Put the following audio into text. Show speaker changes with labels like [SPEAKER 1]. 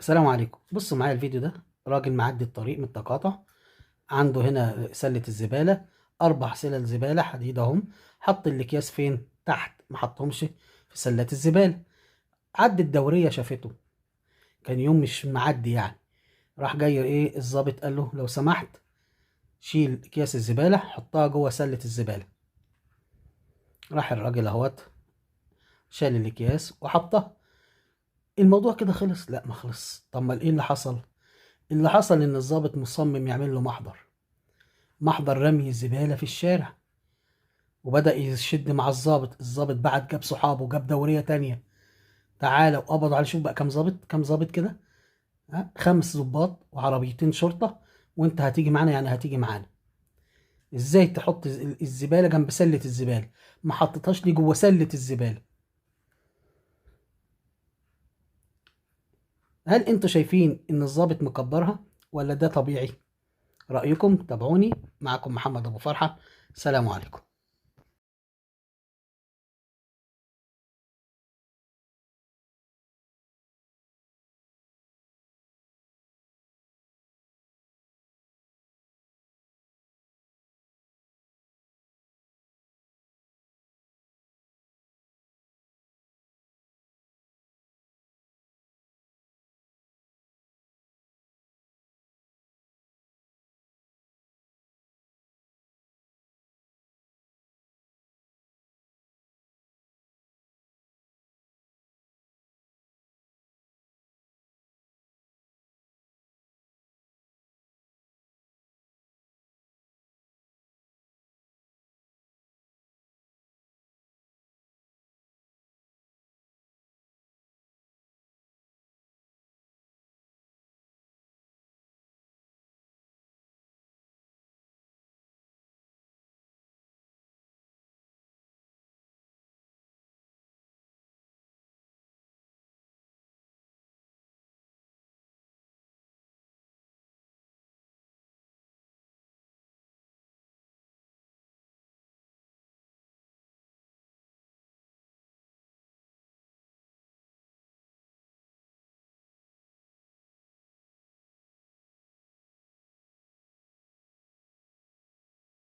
[SPEAKER 1] السلام عليكم. بصوا معايا الفيديو ده. راجل معدي الطريق من التقاطع، عنده هنا سلة الزبالة، 4 سلل زبالة حديد اهم. حط الأكياس فين؟ تحت، ما حطهمش في سلات الزبالة. عدت الدورية شافته، كان يوم مش معدي يعني. راح جاي ايه الضابط قال له لو سمحت شيل أكياس الزبالة حطها جوه سلة الزبالة. راح الراجل اهوت شال الأكياس وحطها. الموضوع كده خلص؟ لا، ما خلص. طب ما ايه اللي حصل؟ اللي حصل ان الضابط مصمم يعمل له محضر رمي الزبالة في الشارع، وبدأ يشد مع الضابط بعت جاب صحابه، جاب دورية تانية، تعالى وقبضوا على. شوف بقى كام ضابط كده، ها، 5 ضباط وعربيتين شرطة، وانت هتيجي معانا، يعني هتيجي معانا. ازاي تحط الزبالة جنب سلة الزبالة؟ ما حطيتهاش لي جوه سلة الزبالة؟ هل انتوا شايفين ان الضابط مكبرها ولا ده طبيعي؟ رأيكم؟ تابعوني. معكم محمد ابو فرحة. سلام عليكم.